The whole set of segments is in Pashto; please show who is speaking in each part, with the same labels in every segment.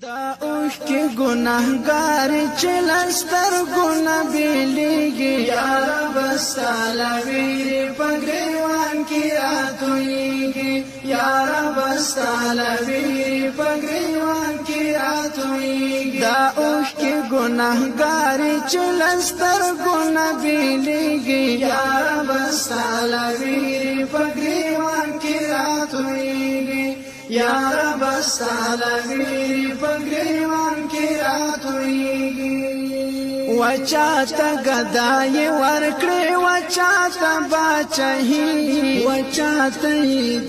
Speaker 1: دا اوښ کې ګناهګار چې لستر ګنا بیلیږي یا رب ستاله ویرې په ګریوان کې راتویږي یا رب ستاله ویرې په ګریوان کې راتویږي دا اوښ کې ګناهګار چې لستر ګنا بیلیږي یا رب ستاله ویرې په ګریوان کې راتویږي یا رب ستاله ویرې په ګریوان کې راتویږي وچاته ګدای ورکړې وچاته باچهي وچاته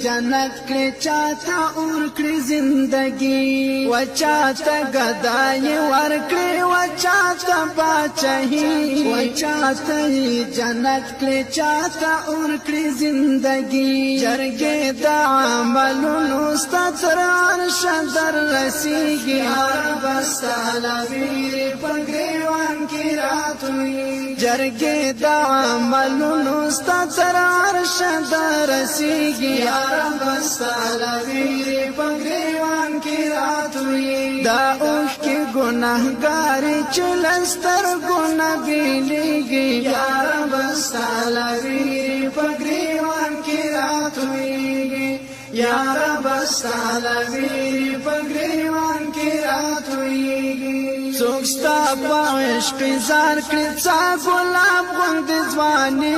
Speaker 1: جنت کړې چاته اور کړې زندگی وچاته ګدای ورکړې وچاته باچهي وچاته جنت کړې چاته اور کړې زندگی جرګې د عملونو ستر عرش در رسیږي یا رب ستاله ویرې په ګریوان کې راتویږي جرګې د عملونو ستر عرش در رسیږي یا رب ستاله ویرې په ګریوان کې راتویږي دا اوښ کې ګناهګار چې لستر ګنا بیلیږي یا رب ستاله ویرې په ګریوان کې راتویږي یا رب ستاله ویرې په ګریوان کې راتویږي څوک ستا په عشق زار کړي څا ګلاب غوندې ځواني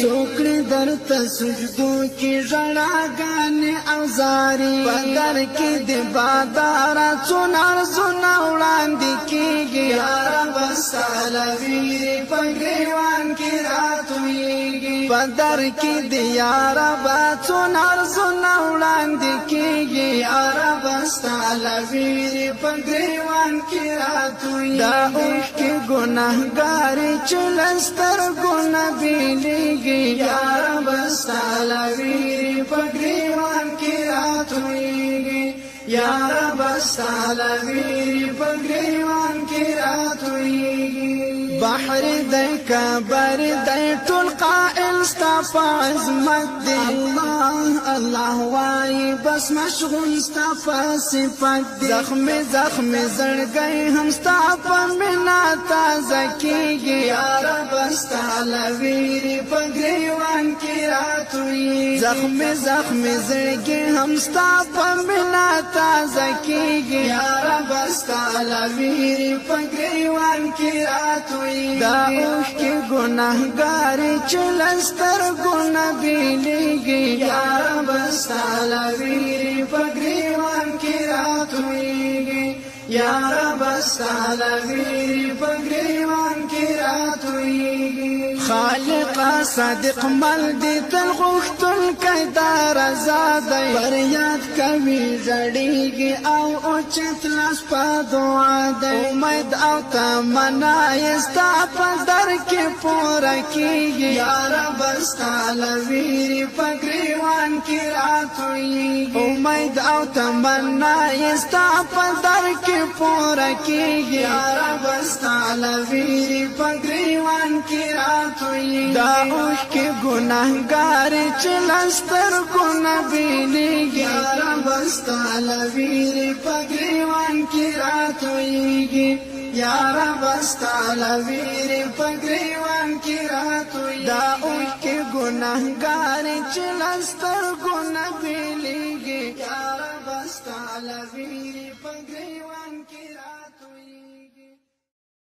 Speaker 1: څوک کړي درته سجدو کې ژړاګانې او زاري په در کې د باداره څونه ارزونه وړاندې کېږي یا رب ستاله ویرې په ګریوان کې راتویږي په در کې د یا رب څونه ارزونه وړاندې کېږي یا رب ستاله ویرې په ګریوان کې راتویږي دا اوښ کې ګناهګار چې لستر ګنا بیلیږي یا رب ستاله ویرې په ګریوان کې راتویږي یا رب ستاله ویرې په ګریوان کې راتویږي بحر دی کبر دی ټول قائل ستا په عظمت دی الله الله وای بس مشغول ستا په صفت دی زخم زخم زړګی هم ستا په منا تازه کېږي یا رب ستاله ویرې په ګریوان کې راتویږي زخم زخم زړګی هم ستا په منا تازه کېږي یا رب ستاله ویرې په ګریوان کې راتویږي دا اوښ کې ګناهګار چې لستر ګنا بیلیږي یا رب ستاله ویرې په ګریوان کې راتویږي یا رب ستاله ویرې په ګریوان کې راتویږي خالق صادق مل دې تل غوښتونکی دا رضا دی فریاد کوي ژړېږي او اوچت لاس په دعا دی امید او تمنا یې ستا په در کې پوره کېږي یا رب ستاله ویرې په ګریوان کې راتویږي امید او تمنا یې ستا په در کې پوره کېږي یا رب ستاله ویرې په ګریوان کې راتویږي دا اوښ کې ګناهګار چې لستر ګنا بیلیږي یا رب ستاله ویرې په ګریوان کې راتویږي یا رب ستاله ویرې په ګریوان کې راتویږي دا اوښ کې ګناهګار چې لستر ګنا بیلیږي یا رب ستاله ویرې